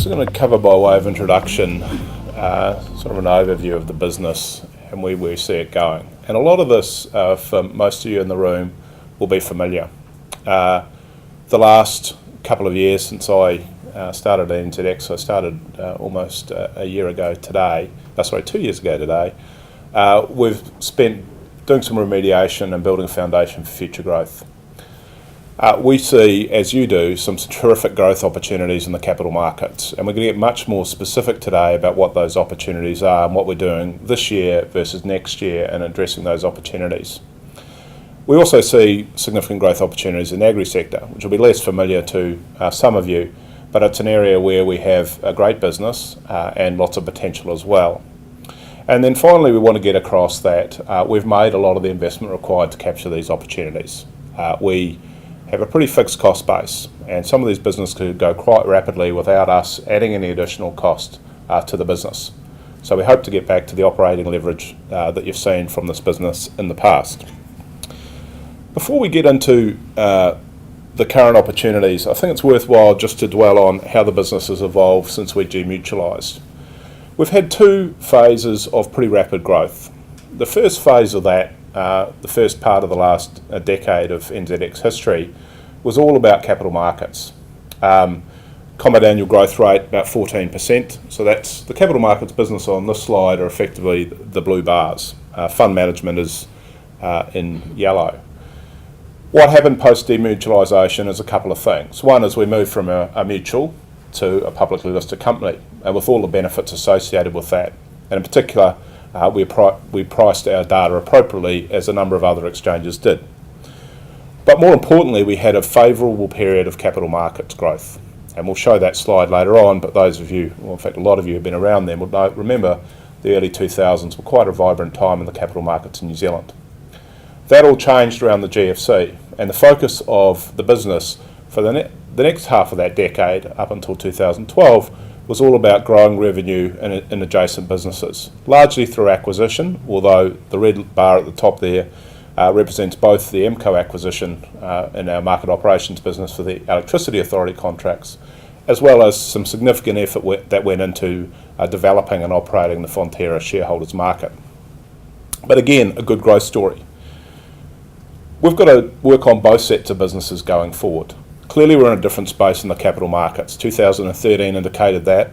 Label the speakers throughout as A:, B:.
A: just going to cover by way of introduction sort of an overview of the business and where we see it going. And a lot of this, for most of you in the room, will be familiar. The last couple of years since I started at NZX, I started almost a year ago today, 2 years ago today, we've spent doing some remediation and building a foundation for future growth. We see, as you do, some terrific growth opportunities in the capital markets, and we're going to get much more specific today about what those opportunities are and what we're doing this year versus next year in addressing those opportunities. We also see significant growth opportunities in the agri-sector, which will be less familiar to some of you, but it's an area where we have a great business and lots of potential as well. And then finally, we want to get across that we've made a lot of the investment required to capture these opportunities. We have a pretty fixed cost base, and some of these businesses could go quite rapidly without us adding any additional cost to the business. So we hope to get back to the operating leverage that you've seen from this business in the past. Before we get into the current opportunities, I think it's worthwhile just to dwell on how the business has evolved since we demutualised. We've had two phases of pretty rapid growth. The first phase of that, the first part of the last decade of NZX history, was all about capital markets. Compound annual growth rate about 14%. So that's the capital markets business on this slide are effectively the blue bars. Fund management is in yellow. What happened post demutualisation is a couple of things. One is we moved from a mutual to a publicly listed company, and with all the benefits associated with that. And in particular, we priced our data appropriately, as a number of other exchanges did. But more importantly, we had a favourable period of capital markets growth. And we'll show that slide later on, but those of you, well, in fact a lot of you have been around then, will remember the early 2000s were quite a vibrant time in the capital markets in New Zealand. That all changed around the GFC, and the focus of the business for the next half of that decade, up until 2012, was all about growing revenue in adjacent businesses, largely through acquisition, although the red bar at the top there represents both the MCO acquisition in our market operations business for the Electricity Authority contracts, as well as some significant effort that went into developing and operating the Fonterra shareholders market. But again, a good growth story. We've got to work on both sets of businesses going forward. Clearly we're in a different space in the capital markets. 2013 indicated that.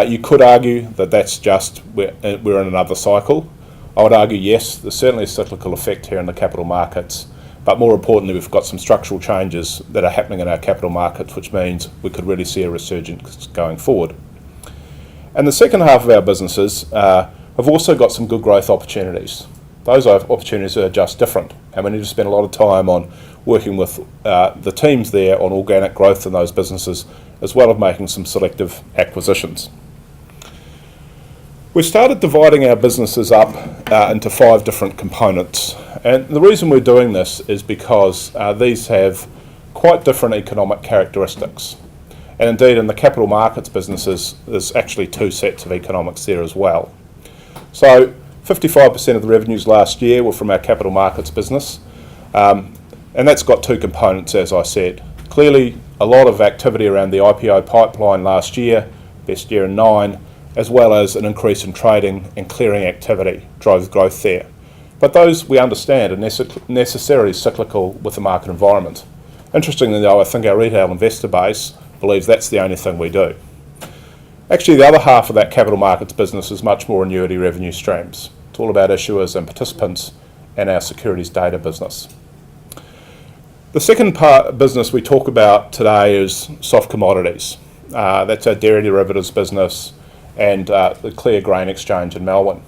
A: You could argue that that's just we're in another cycle. I would argue yes, there's certainly a cyclical effect here in the capital markets, but more importantly we've got some structural changes that are happening in our capital markets, which means we could really see a resurgence going forward. And the second half of our businesses have also got some good growth opportunities. Those opportunities are just different, and we need to spend a lot of time on working with the teams there on organic growth in those businesses, as well as making some selective acquisitions. We've started dividing our businesses up into 5 different components, and the reason we're doing this is because these have quite different economic characteristics. And indeed in the capital markets businesses there's actually 2 sets of economics there as well. So 55% of the revenues last year were from our capital markets business, and that's got 2 components, as I said. Clearly a lot of activity around the IPO pipeline last year, best year in 9, as well as an increase in trading and clearing activity drove growth there. But those, we understand, are necessarily cyclical with the market environment. Interestingly though, I think our retail investor base believes that's the only thing we do. Actually, the other half of that capital markets business is much more annuity revenue streams. It's all about issuers and participants and our securities data business. The second part business we talk about today is soft commodities. That's our dairy derivatives business and the Clear Grain Exchange in Melbourne.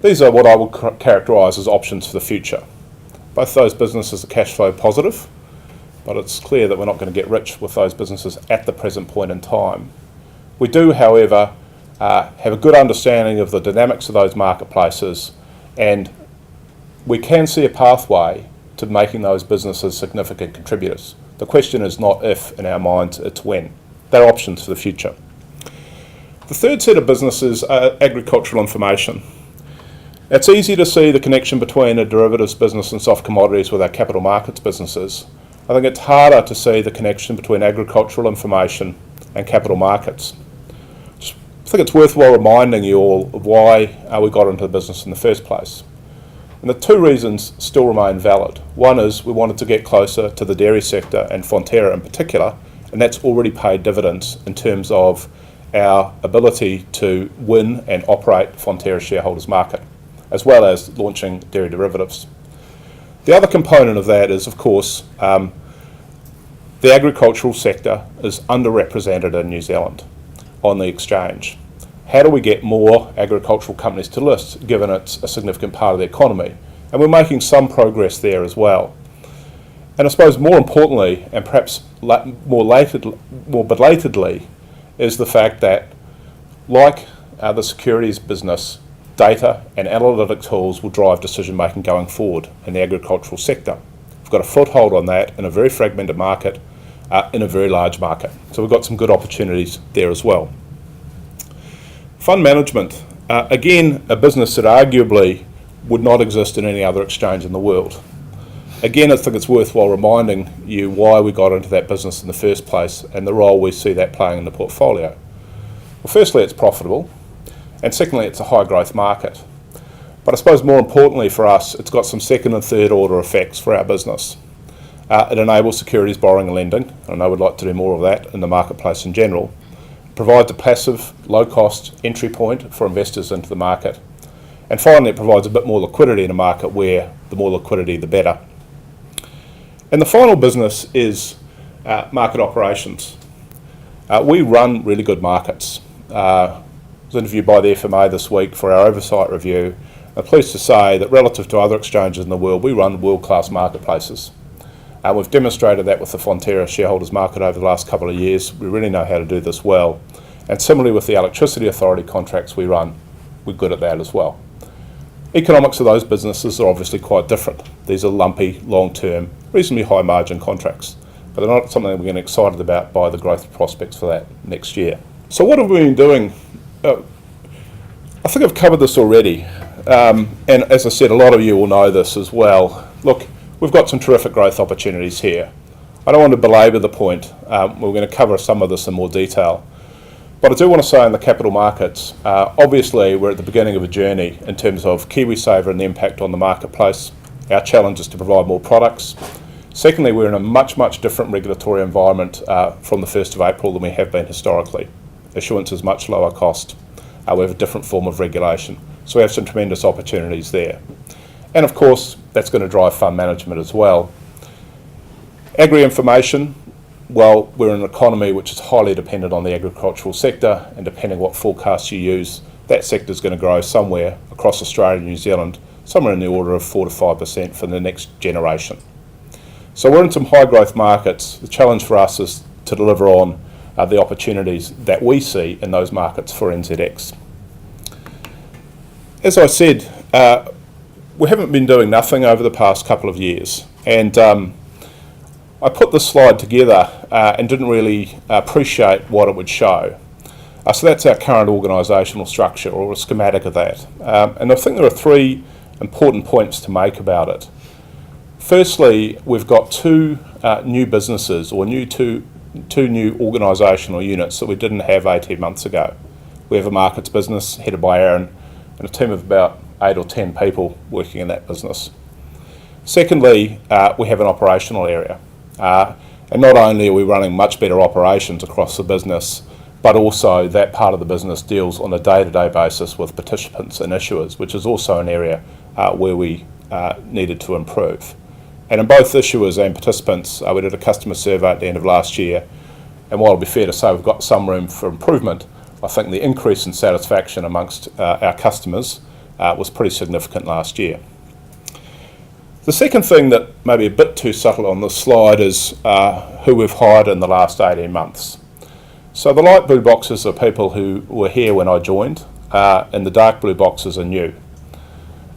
A: These are what I would characterise as options for the future. Both those businesses are cash flow positive, but it's clear that we're not going to get rich with those businesses at the present point in time. We do, however, have a good understanding of the dynamics of those marketplaces, and we can see a pathway to making those businesses significant contributors. The question is not if in our minds, it's when. They're options for the future. The third set of businesses are agricultural information. It's easy to see the connection between a derivatives business and soft commodities with our capital markets businesses. I think it's harder to see the connection between agricultural information and capital markets. I think it's worthwhile reminding you all of why we got into the business in the first place. And the two reasons still remain valid. One is we wanted to get closer to the dairy sector and Fonterra in particular, and that's already paid dividends in terms of our ability to win and operate Fonterra shareholders market, as well as launching dairy derivatives. The other component of that is, of course, the agricultural sector is underrepresented in New Zealand on the exchange. How do we get more agricultural companies to list, given it's a significant part of the economy? And we're making some progress there as well. And I suppose more importantly, and perhaps more belatedly, is the fact that, like the securities business, data and analytic tools will drive decision making going forward in the agricultural sector. We've got a foothold on that in a very fragmented market, in a very large market. So we've got some good opportunities there as well. Fund management, again, a business that arguably would not exist in any other exchange in the world. Again, I think it's worthwhile reminding you why we got into that business in the first place and the role we see that playing in the portfolio. Well, firstly, it's profitable, and secondly, it's a high growth market. But I suppose more importantly for us, it's got some second and third order effects for our business. It enables securities borrowing and lending, and I know we'd like to do more of that in the marketplace in general. It provides a passive, low-cost entry point for investors into the market. And finally, it provides a bit more liquidity in a market where the more liquidity, the better. And the final business is market operations. We run really good markets. I was interviewed by the FMA this week for our oversight review. I'm pleased to say that relative to other exchanges in the world, we run world-class marketplaces. We've demonstrated that with the Fonterra shareholders market over the last couple of years. We really know how to do this well. And similarly with the Electricity Authority contracts we run, we're good at that as well. Economics of those businesses are obviously quite different. These are lumpy, long-term, reasonably high margin contracts, but they're not something that we're getting excited about by the growth prospects for that next year. So what have we been doing? I think I've covered this already, and as I said, a lot of you will know this as well. Look, we've got some terrific growth opportunities here. I don't want to belabor the point. We're going to cover some of this in more detail. But I do want to say in the capital markets, obviously we're at the beginning of a journey in terms of KiwiSaver and the impact on the marketplace. Our challenge is to provide more products. Secondly, we're in a much, much different regulatory environment from the 1st of April than we have been historically. Issuance is much lower cost. We have a different form of regulation. So we have some tremendous opportunities there. And of course, that's going to drive fund management as well. Agri-information, well, we're in an economy which is highly dependent on the agricultural sector, and depending what forecasts you use, that sector is going to grow somewhere across Australia and New Zealand, somewhere in the order of 4 to 5% for the next generation. So we're in some high growth markets. The challenge for us is to deliver on the opportunities that we see in those markets for NZX. As I said, we haven't been doing nothing over the past couple of years, and I put this slide together and didn't really appreciate what it would show. So that's our current organisational structure, or a schematic of that. And I think there are three important points to make about it. Firstly, we've got two new businesses, or two new organisational units that we didn't have 18 months ago. We have a markets business headed by Aaron and a team of about 8 or 10 people working in that business. Secondly, we have an operational area. And not only are we running much better operations across the business, but also that part of the business deals on a day-to-day basis with participants and issuers, which is also an area where we needed to improve. And in both issuers and participants, we did a customer survey at the end of last year, and while it'll be fair to say we've got some room for improvement, I think the increase in satisfaction amongst our customers was pretty significant last year. The second thing that may be a bit too subtle on this slide is who we've hired in the last 18 months. So the light blue boxes are people who were here when I joined, and the dark blue boxes are new.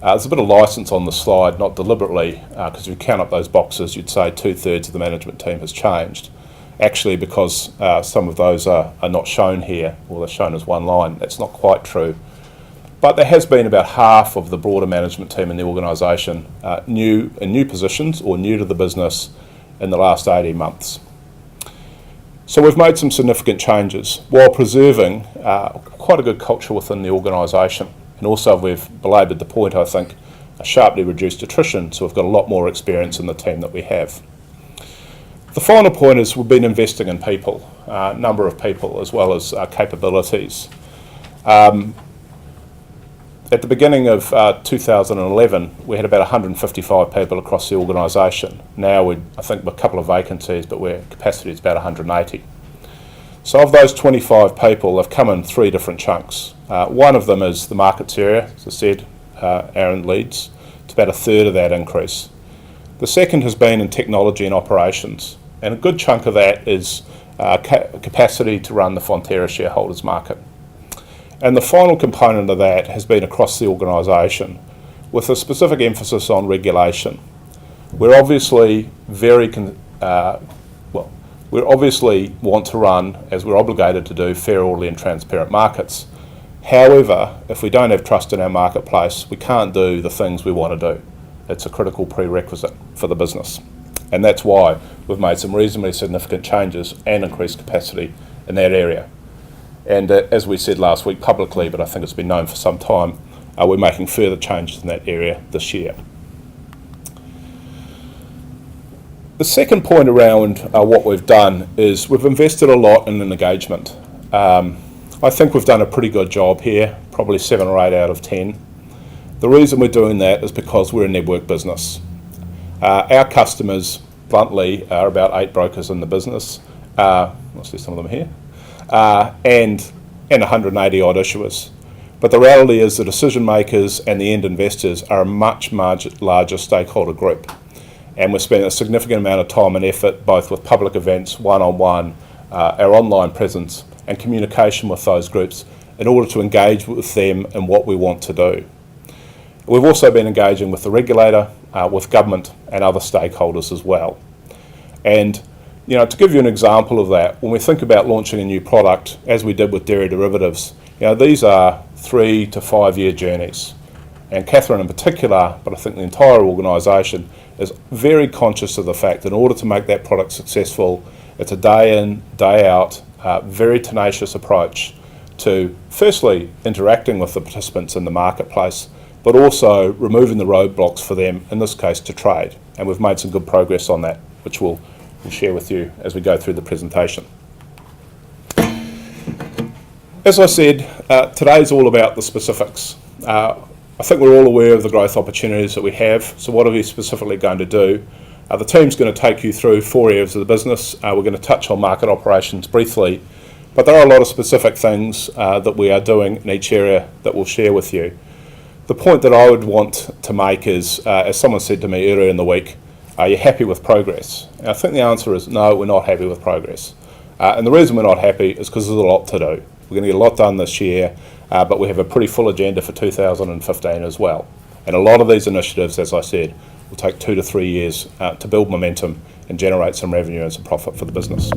A: There's a bit of license on the slide, not deliberately, because if you count up those boxes, you'd say 2/3 of the management team has changed. Actually, because some of those are not shown here, or they're shown as one line, that's not quite true. But there has been about half of the broader management team in the organisation new positions or new to the business in the last 18 months. So we've made some significant changes while preserving quite a good culture within the organisation. And also we've belaboured the point, I think, a sharply reduced attrition, so we've got a lot more experience in the team that we have. The final point is we've been investing in people, a number of people, as well as capabilities. At the beginning of 2011, we had about 155 people across the organisation. Now, I think a couple of vacancies, but our capacity is about 180. So of those 25 people, they've come in three different chunks. One of them is the markets area, as I said, Aaron leads. It's about a third of that increase. The second has been in technology and operations, and a good chunk of that is capacity to run the Fonterra shareholders market. And the final component of that has been across the organisation, with a specific emphasis on regulation. We're obviously we obviously want to run, as we're obligated to do, fair, orderly and transparent markets. However, if we don't have trust in our marketplace, we can't do the things we want to do. It's a critical prerequisite for the business. And that's why we've made some reasonably significant changes and increased capacity in that area. And as we said last week publicly, but I think it's been known for some time, we're making further changes in that area this year. The second point around what we've done is we've invested a lot in engagement. I think we've done a pretty good job here, probably 7 or 8 out of 10. The reason we're doing that is because we're a network business. Our customers, bluntly, are about 8 brokers in the business. I see some of them here. And 180 odd issuers. But the reality is the decision makers and the end investors are a much larger stakeholder group. And we're spending a significant amount of time and effort both with public events, one-on-one, our online presence and communication with those groups in order to engage with them in what we want to do. We've also been engaging with the regulator, with government and other stakeholders as well. And to give you an example of that, when we think about launching a new product, as we did with dairy derivatives, these are 3 to 5 year journeys. And Catherine in particular, but I think the entire organisation, is very conscious of the fact that in order to make that product successful, it's a day in, day out, very tenacious approach to firstly interacting with the participants in the marketplace, but also removing the roadblocks for them, in this case to trade. And we've made some good progress on that, which we'll share with you as we go through the presentation. As I said, today's all about the specifics. I think we're all aware of the growth opportunities that we have, so what are we specifically going to do? The team's going to take you through 4 areas of the business. We're going to touch on market operations briefly, but there are a lot of specific things that we are doing in each area that we'll share with you. The point that I would want to make is, as someone said to me earlier in the week, are you happy with progress? And I think the answer is no, we're not happy with progress. And the reason we're not happy is because there's a lot to do. We're going to get a lot done this year, but we have a pretty full agenda for 2015 as well. And a lot of these initiatives, as I said, will take 2 to 3 years to build momentum and generate some revenue and some profit for the business.